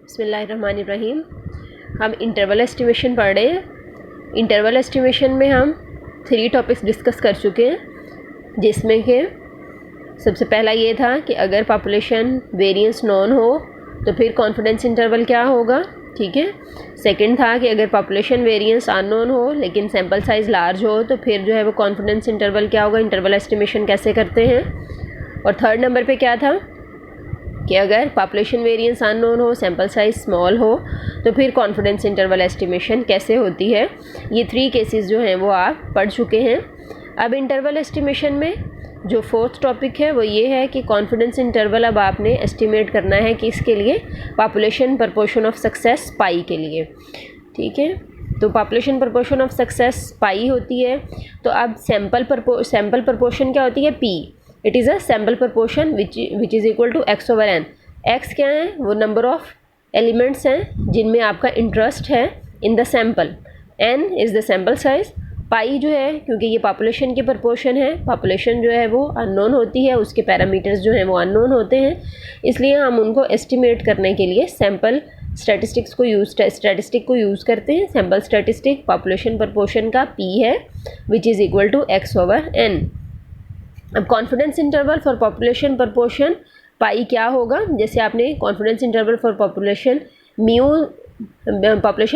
बिस्मिल्लाहिर्रहमानिर्रहीम। हम interval estimation पढ़ रहे हैं। इंटरवल एस्टिमेशन में हम 3 टॉपिक्स डिस्कस कर चुके हैं, जिसमें कि सबसे पहला ये था कि अगर पॉपुलेशन वेरिएंस नॉन हो तो फिर कॉन्फिडेंस इंटरवल क्या होगा, ठीक है। सेकंड था कि अगर पॉपुलेशन वेरिएंस अननोन हो लेकिन सैम्पल साइज़ लार्ज हो तो फिर जो है वो कॉन्फिडेंस इंटरवल क्या होगा, इंटरवल एस्टिमेशन कैसे करते हैं। और थर्ड नंबर पे क्या था कि अगर पॉपुलेशन वेरिएंस अननोन हो, सैम्पल साइज स्मॉल हो तो फिर कॉन्फिडेंस इंटरवल एस्टिमेशन कैसे होती है। ये 3 केसेस जो हैं वो आप पढ़ चुके हैं। अब इंटरवल एस्टिमेशन में जो फोर्थ टॉपिक है वो ये है कि कॉन्फिडेंस इंटरवल अब आपने एस्टिमेट करना है कि इसके लिए population proportion of success pi के लिए, ठीक है। तो population proportion of success pi होती है। तो अब सैम्पल प्रपोर्शन क्या होती है, P. It is a sample proportion which is equal to x over N. X क्या है, वो नंबर ऑफ एलिमेंट्स हैं जिनमें आपका इंटरेस्ट है in the sample. N is the sample size. Pi जो है, क्योंकि ये पॉपुलेशन के प्रपोर्शन है, पॉपुलेशन जो है वो अननोन होती है, उसके पैरामीटर्स जो हैं वो अननोन होते हैं, इसलिए हम उनको एस्टिमेट करने के लिए सैम्पल स्टैटिस्टिक को यूज़ करते हैं। सैम्पल स्टैटिस्टिक पॉपुलेशन प्रपोर्शन का पी है which is equal to x over n. अब confidence interval for population proportion pi क्या होगा, जैसे आपने confidence interval for population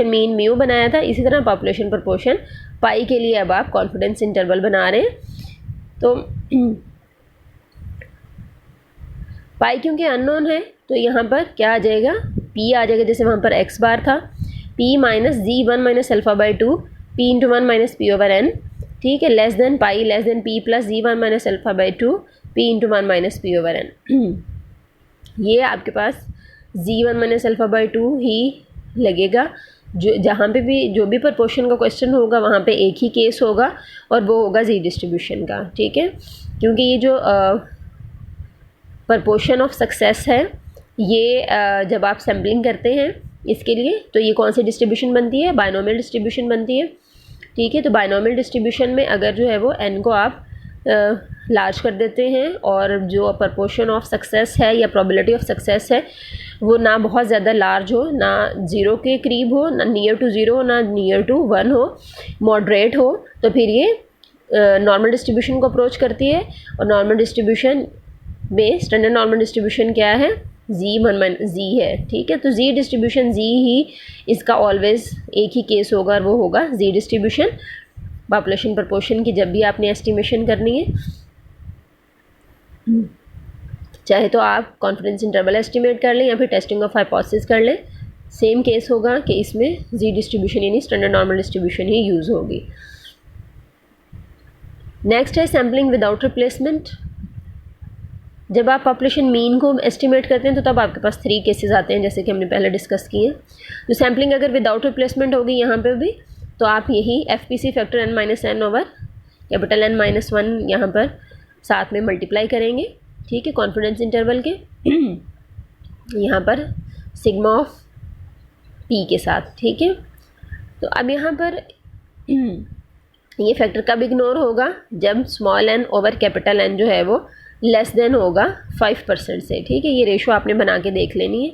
mean mu बनाया था, इसी तरह पॉपुलेशन प्रपोर्शन पाई के लिए अब आप कॉन्फिडेंस इंटरवल बना रहे हैं। तो पाई क्योंकि अननोन है तो यहाँ पर क्या आ जाएगा, पी आ जाएगा, जैसे वहाँ पर एक्स बार था, P minus Z 1 minus alpha by 2 P into 1 minus P over N, ठीक है। Less than pi less than P plus Z 1 minus alpha by 2 P into 1 minus P over N. ये आपके पास Z 1 minus alpha by 2 ही लगेगा। जो जहाँ पे भी जो भी प्रपोर्शन का क्वेश्चन होगा वहाँ पे एक ही केस होगा और वो होगा जी डिस्ट्रीब्यूशन का, ठीक है। क्योंकि ये जो प्रपोर्शन ऑफ सक्सेस है ये जब आप सैम्पलिंग करते हैं इसके लिए तो ये कौन सी डिस्ट्रीब्यूशन बनती है, बायनोमियल डिस्ट्रीब्यूशन बनती है, ठीक है। तो बायनोमियल डिस्ट्रीब्यूशन में अगर जो है वो एन को आप लार्ज कर देते हैं और जो प्रपोर्शन ऑफ सक्सेस है या प्रोबेबिलिटी ऑफ सक्सेस है वो ना बहुत ज़्यादा लार्ज हो, ना ज़ीरो के करीब हो, ना नियर टू ज़ीरो हो, ना नियर टू 1 हो, मॉडरेट हो, तो फिर ये नॉर्मल डिस्ट्रीब्यूशन को अप्रोच करती है। और नॉर्मल डिस्ट्रीब्यूशन में स्टैंडर्ड नॉर्मल डिस्ट्रीब्यूशन क्या है, जी 1 माइनस जी है, ठीक है। तो जी डिस्ट्रीब्यूशन जी ही इसका ऑलवेज एक ही केस होगा और वो होगा जी डिस्ट्रीब्यूशन पॉपुलेशन प्रपोर्शन की। जब भी आपने एस्टिमेशन करनी है, चाहे तो आप कॉन्फिडेंस इंटरवल एस्टिमेट कर लें या फिर टेस्टिंग ऑफ हाइपोथेसिस कर लें, सेम केस होगा कि इसमें जी डिस्ट्रीब्यूशन यानी स्टैंडर्ड नॉर्मल डिस्ट्रीब्यूशन ही यूज़ होगी। नेक्स्ट है सैम्पलिंग विदाउट रिप्लेसमेंट। जब आप पॉपुलेशन मीन को एस्टिमेट करते हैं तो तब आपके पास 3 केसेस आते हैं, जैसे कि हमने पहले डिस्कस किए। तो सैम्पलिंग अगर विदाउट रिप्लेसमेंट होगी यहाँ पे भी, तो आप यही FPC factor n minus N over capital N minus 1 यहाँ पर साथ में मल्टीप्लाई करेंगे, ठीक है, कॉन्फिडेंस इंटरवल के यहाँ पर सिग्मा ऑफ P के साथ, ठीक है। तो अब यहाँ पर ये फैक्टर कब इग्नोर होगा, जब small n over capital N जो है वो लेस देन होगा 5% से, ठीक है। ये रेशो आपने बना के देख लेनी है।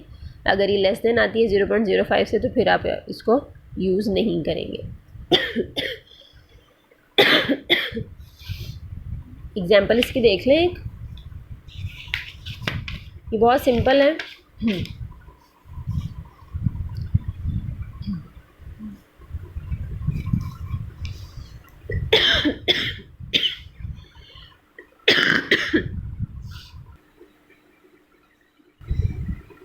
अगर ये लेस देन आती है 0.05 से तो फिर आप इसको यूज़ नहीं करेंगे। एग्जाम्पल इसकी देख लें एक, ये बहुत सिंपल है।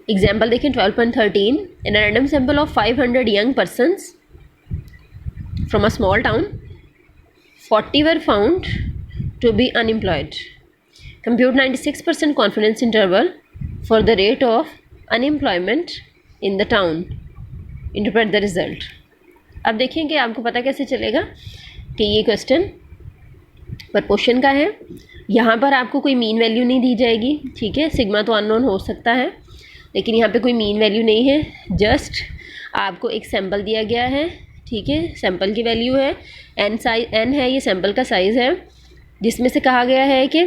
एग्जाम्पल देखें 12.13। In a random sample of 500 young persons from a small town 40 were found to be unemployed. Compute 96% confidence interval for the rate of unemployment in the town. Interpret the result. अब देखें कि आपको पता कैसे चलेगा कि ये क्वेश्चन प्रपोर्शन का है। यहाँ पर आपको कोई मीन वैल्यू नहीं दी जाएगी, ठीक है। सिग्मा तो अननोन हो सकता है लेकिन यहाँ पे कोई मीन वैल्यू नहीं है। जस्ट आपको एक सैंपल दिया गया है, ठीक है। सैंपल की वैल्यू है n है, ये सैंपल का साइज़ है, जिसमें से कहा गया है कि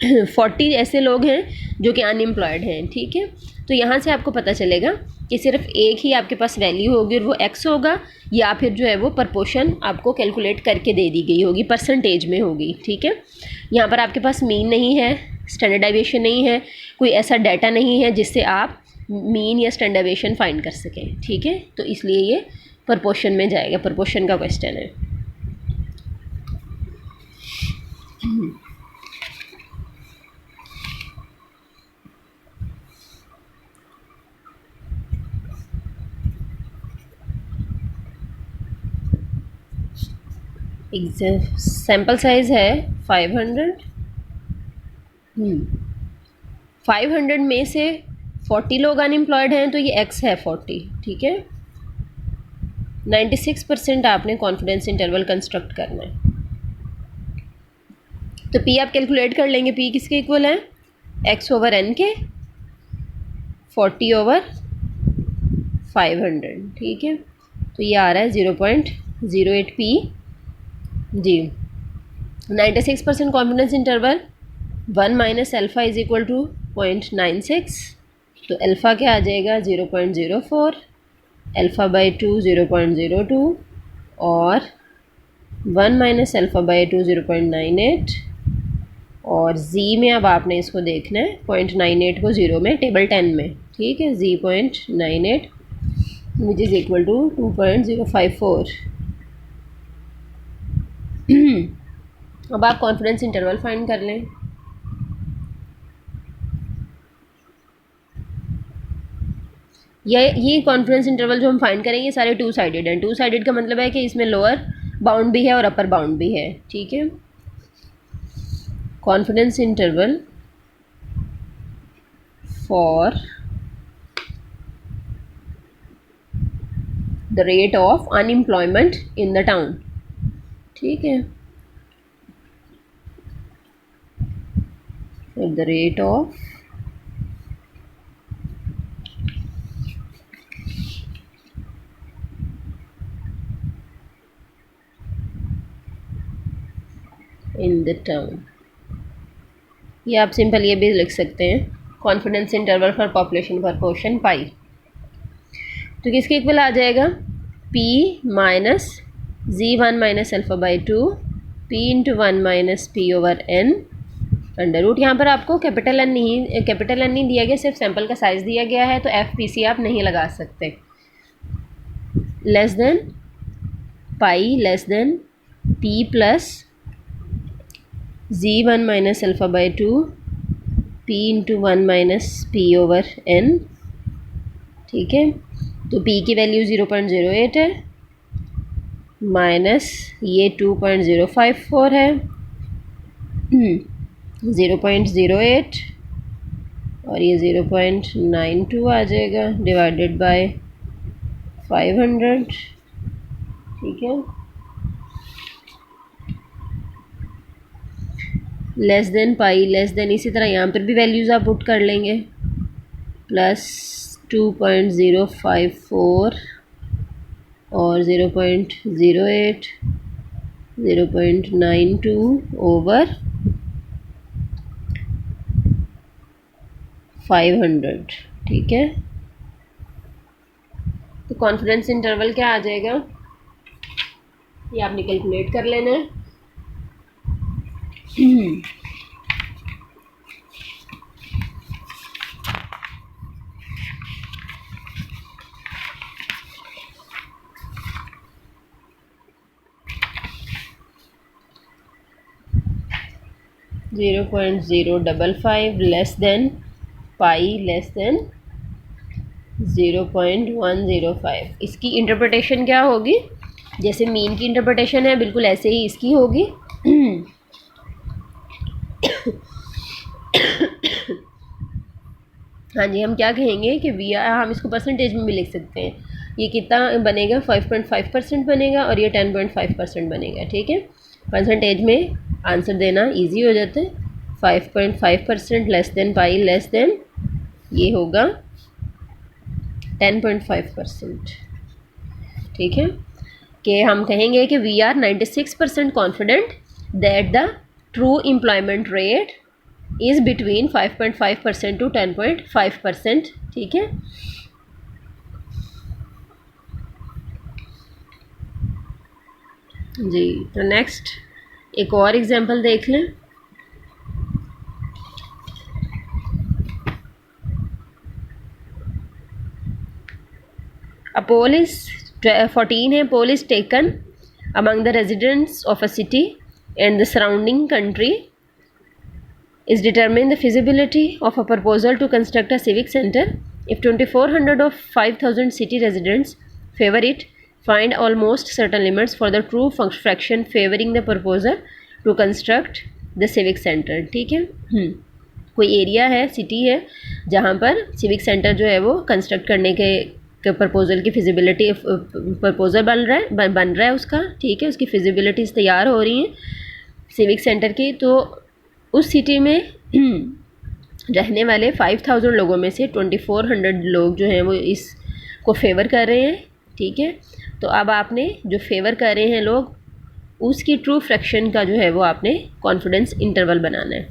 40 ऐसे लोग हैं जो कि अनएम्प्लॉयड हैं, ठीक है। तो यहाँ से आपको पता चलेगा कि सिर्फ एक ही आपके पास वैल्यू होगी और वो x होगा, या फिर जो है वो प्रपोर्शन आपको कैलकुलेट करके दे दी गई होगी, परसेंटेज में होगी, ठीक है। यहाँ पर आपके पास मीन नहीं है, स्टैंडर्ड डेविएशन नहीं है, कोई ऐसा डाटा नहीं है जिससे आप मीन या स्टैंडर्ड डेविएशन फाइंड कर सकें, ठीक है। तो इसलिए ये प्रपोर्शन में जाएगा, प्रपोर्शन का क्वेश्चन है। सैम्पल साइज है 500। 500 में से 40 लोग अनएम्प्लॉयड हैं, तो ये x है 40, ठीक है। 96% आपने कॉन्फिडेंस इंटरवल कंस्ट्रक्ट करना है। तो p आप कैलकुलेट कर लेंगे, p किसके इक्वल है, x/n के 40/500, ठीक है। तो ये आ रहा है 0.08 p जी। 96% confidence interval 1 minus alpha is equal to 0.96, तो अल्फ़ा क्या आ जाएगा 0.04, अल्फ़ा/2 0.02 और 1 माइनस अल्फ़ा/2 0.98, और z में अब आपने इसको देखना है 0.98 को 0 में टेबल 10 में, ठीक है। z 0.98 which is equal to 2.054। अब आप कॉन्फिडेंस इंटरवल फाइंड कर लें। ये कॉन्फिडेंस इंटरवल जो हम फाइंड करेंगे सारे टू साइडेड हैं। टू साइडेड का मतलब है कि इसमें लोअर बाउंड भी है और अपर बाउंड भी है, ठीक है। Confidence interval for the rate of unemployment in the town, ठीक है। At the rate of in the town, ये आप सिंपल ये भी लिख सकते हैं, confidence interval for population proportion pi. तो किसके इक्वल आ जाएगा, p माइनस z1 माइनस अल्फ़ा/2 p into 1 minus p/n under root. यहाँ पर आपको कैपिटल एन नहीं दिया गया, सिर्फ सैंपल का साइज़ दिया गया है, तो FPC आप नहीं लगा सकते। Less than pi less than p plus z1 minus अल्फ़ा/2 p इंटू 1 माइनस p/n, ठीक है। तो p की वैल्यू 0.08 है, माइनस ये 2.054 है, 0.08 और ये 0.92 आ जाएगा डिवाइडेड बाय 500, ठीक है। Less than pi less then, इसी तरह यहाँ पर भी वैल्यूज़ आप पुट कर लेंगे, प्लस 2.054 और 0.08 0.92 ओवर 500, ठीक है। तो कॉन्फिडेंस इंटरवल क्या आ जाएगा, ये आपने कैलकुलेट कर लेना है। 0.055 less than pi less then 0.105। इसकी इंटरप्रिटेशन क्या होगी, जैसे मीन की इंटरप्रिटेशन है बिल्कुल ऐसे ही इसकी होगी। हाँ जी, हम क्या कहेंगे कि वी आर, हम इसको परसेंटेज में भी लिख सकते हैं। ये कितना बनेगा, 5.5% बनेगा और ये 10.5% बनेगा, ठीक है। परसेंटेज में आंसर देना इजी हो जाता है। 5.5% less than pi less than ये होगा 10.5%, ठीक है। कि हम कहेंगे कि we are 96% confident that the true employment rate is between 5.5% to 10.5%। ठीक है, जी। तो नेक्स्ट एक और एग्जांपल देख लें। A poll is 14 है, poll is taken among the residents of a city and the surrounding country is determine the feasibility of a proposal to construct a civic center. If 2400 of 5000 city residents favor it, find almost certain limits for the true fraction favoring the proposal to construct the civic center। ठीक है, कोई area है, city है, जहाँ पर civic centre जो है वो कंस्ट्रक्ट करने के प्रपोजल की फिजिबिलिटी, प्रपोजल बन रहा है उसका। ठीक है, उसकी फिजिबिलिटीज़ तैयार हो रही हैं सिविक सेंटर की। तो उस सिटी में रहने वाले 5000 लोगों में से 2400 लोग जो हैं वो इसको फेवर कर रहे हैं। ठीक है, तो अब आपने जो फेवर कर रहे हैं लोग, उसकी ट्रू फ्रैक्शन का जो है वो आपने कॉन्फिडेंस इंटरवल बनाना है।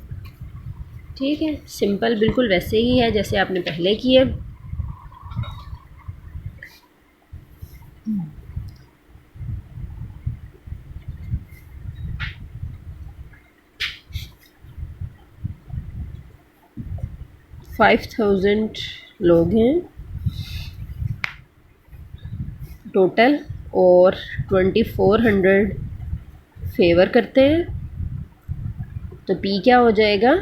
ठीक है, सिंपल बिल्कुल वैसे ही है जैसे आपने पहले किए। फाइव 5000 लोग हैं टोटल और 2400 फेवर करते हैं, तो P क्या हो जाएगा,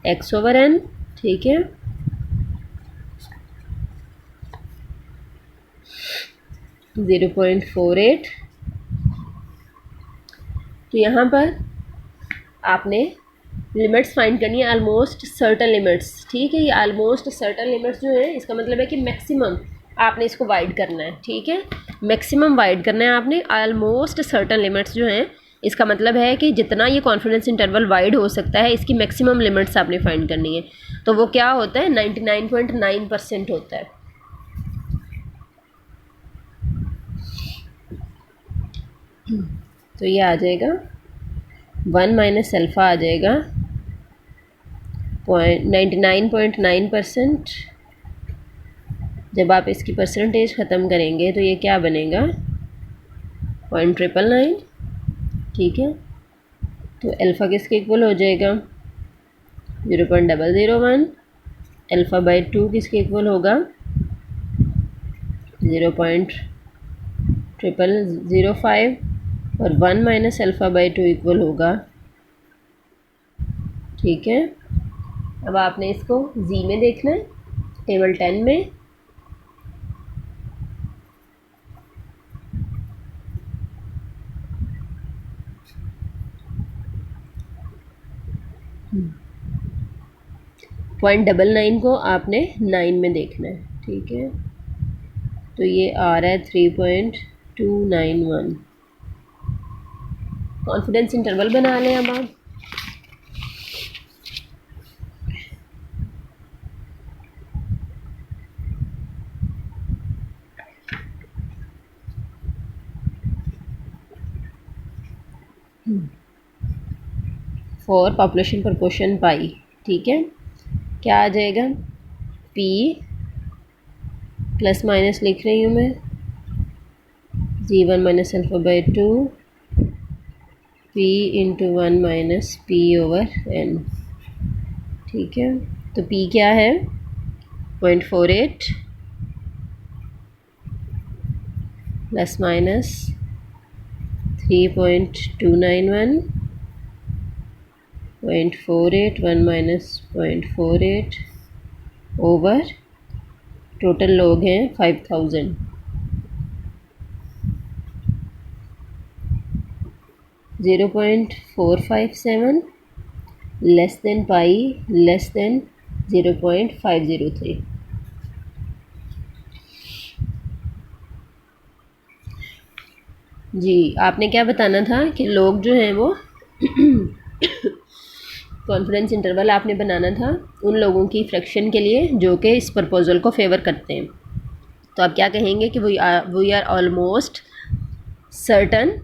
x/n। ठीक है, (0.48). तो यहाँ पर आपने लिमिट्स फाइंड करनी है, ऑलमोस्ट सर्टन लिमिट्स। ठीक है, ये ऑलमोस्ट सर्टन लिमिट्स जो है इसका मतलब है कि मैक्सिमम आपने इसको वाइड करना है। ठीक है, मैक्सिमम वाइड करना है आपने। ऑलमोस्ट सर्टन लिमिट्स जो हैं इसका मतलब है कि जितना ये कॉन्फिडेंस इंटरवल वाइड हो सकता है, इसकी मैक्सिमम लिमिट्स आपने फाइंड करनी है। तो वो क्या होता है, 99.9% होता है। तो ये आ जाएगा 1 माइनस अल्फ़ा आ जाएगा 99.9%। जब आप इसकी परसेंटेज ख़त्म करेंगे तो ये क्या बनेगा, 0.999। ठीक है, तो अल्फ़ा किसके इक्वल हो जाएगा, 0.001। अल्फ़ा बाई 2 किसके इक्वल होगा, 0.0005। और 1 माइनस अल्फ़ा बाई 2 इक्वल होगा। ठीक है, अब आपने इसको जी में देखना है, टेबल 10 में। .99 को आपने 9 में देखना है। ठीक है, तो ये आ रहा है 3.291। कॉन्फिडेंस इंटरवल बना लें अब आप। फॉर पॉपुलेशन प्रोपोर्शन पाई। ठीक है, क्या आ जाएगा, P प्लस माइनस लिख रही हूँ मैं, G1 minus alpha by 2 P into 1 minus P/n। ठीक है, तो P क्या है, 0.48 plus minus 3.291 0.48 1 minus 0.48 over total लोग हैं 5000। 0.457 less than pi less then 0.503। जी, आपने क्या बताना था कि लोग जो हैं वो कॉन्फिडेंस इंटरवल आपने बनाना था उन लोगों की फ्रैक्शन के लिए जो कि इस प्रपोजल को फेवर करते हैं। तो आप क्या कहेंगे कि we are almost certain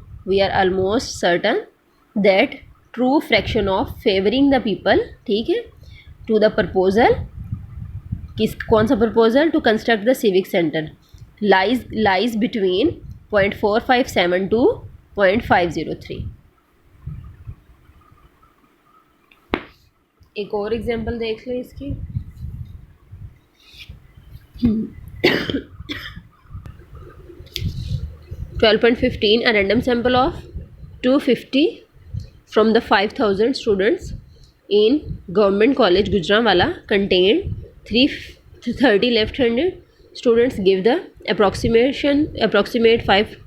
that true fraction of favouring the people, ठीक है, टू द प्रपोजल, कौन सा proposal, to construct the civic centre, lies between 0.4572 to 0.503। एक और एग्जांपल देख लें इसकी। 12.15 a random sample of 250 from the 5000 students in government college Gujranwala contained 330 left-handed students. Give the approximate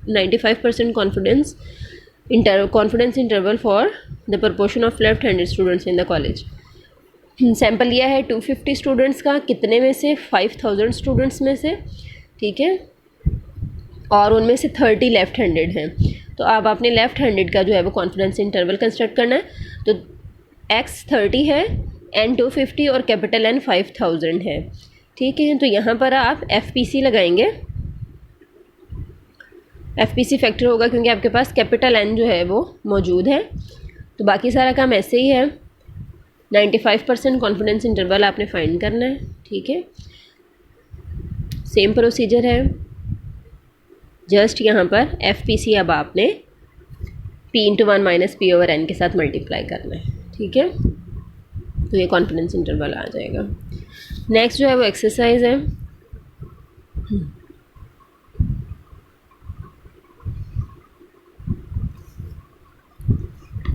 95% confidence interval for the proportion of left-handed students in the college. Sample लिया है 250 students का, कितने में से, 5000 students में से, ठीक है, और उनमें से 30 लेफ़्ट हैंडेड हैं। तो अब आपने लेफ़्ट हैंडेड का जो है वो कॉन्फिडेंस इंटरवल कंस्ट्रक्ट करना है। तो x 30 है, n 250 और कैपिटल N 5000 है, ठीक है। तो यहाँ पर आप FPC लगाएंगे, FPC फैक्टर होगा क्योंकि आपके पास कैपिटल N जो है वो मौजूद है। तो बाकी सारा काम ऐसे ही है, 95% कॉन्फिडेंस इंटरवल आपने फाइंड करना है, ठीक है। सेम प्रोसीजर है, जस्ट यहाँ पर FPC अब आपने P × 1 - P/n के साथ मल्टीप्लाई करना है, ठीक है। तो ये कॉन्फिडेंस इंटरवल आ जाएगा। नेक्स्ट जो है वो एक्सरसाइज है।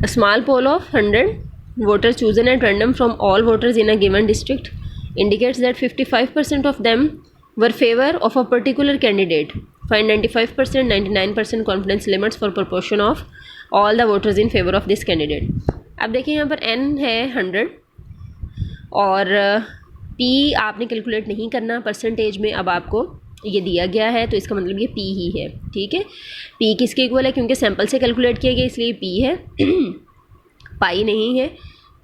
A small poll of 100 voters chosen at random from all voters in a given district indicates that 55% of them were favor of a particular candidate. Find 95%, 99% confidence limits for proportion of all the voters in favor of this candidate. अब देखिए यहाँ पर n है 100 और p आपने calculate नहीं करना percentage में, अब आपको ये दिया गया है तो इसका मतलब ये p ही है, ठीक है। p किसके इक्वल है, क्योंकि सैंपल से कैलकुलेट किया गया इसलिए p है, पाई नहीं है।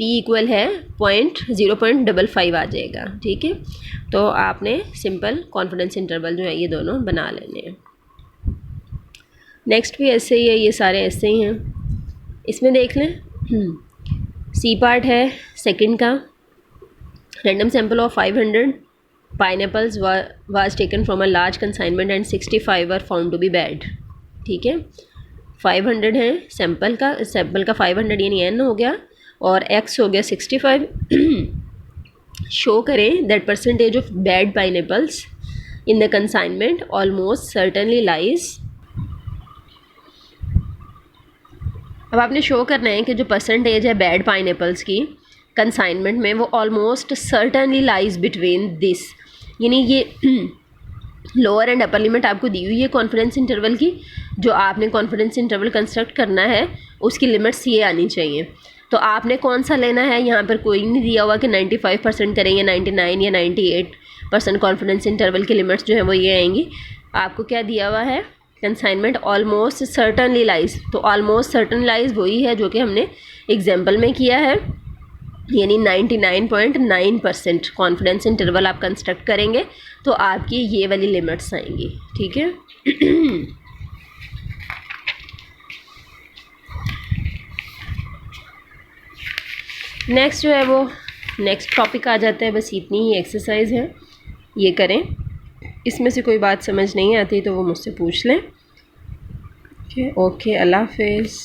p इक्वल है 0.55 आ जाएगा, ठीक है। तो आपने सिंपल कॉन्फिडेंस इंटरवल जो है ये दोनों बना लेने हैं। नेक्स्ट भी ऐसे ही है, ये सारे ऐसे ही हैं। इसमें देख लें, सी पार्ट है सेकंड का। Random sample of 500 pineapples was taken from a large consignment and 65 were found to be bad, ठीक है। 500 है सैंपल का 500 यानी n हो गया और x हो गया 65। शो करें that percentage of bad pineapples in the consignment almost certainly lies. अब आपने शो करना है कि जो परसेंटेज है बैड पाइनएप्पल्स की कंसाइनमेंट में वो almost certainly lies between this, यानी ये लोअर एंड अपर लिमिट आपको दी हुई है कॉन्फिडेंस इंटरवल की। जो आपने कॉन्फिडेंस इंटरवल कंस्ट्रक्ट करना है उसकी लिमिट्स ये आनी चाहिए। तो आपने कौन सा लेना है, यहाँ पर कोई नहीं दिया हुआ कि 95% करें या 99 या 98% कॉन्फिडेंस इंटरवल की लिमिट्स जो है वो ये आएंगी। आपको क्या दिया हुआ है, कंसाइनमेंट ऑलमोस्ट सर्टनली लाइज। तो ऑलमोस्ट सर्टन लाइज वही है जो कि हमने एग्जाम्पल में किया है, यानी 99.9% कॉन्फिडेंस इंटरवल आप कंस्ट्रक्ट करेंगे तो आपकी ये वाली लिमिट्स आएंगी, ठीक है। नेक्स्ट जो है वो नेक्स्ट टॉपिक आ जाता है, बस इतनी ही एक्सरसाइज है, ये करें। इसमें से कोई बात समझ नहीं आती तो वो मुझसे पूछ लें। ओके, अल्लाह हाफिज़।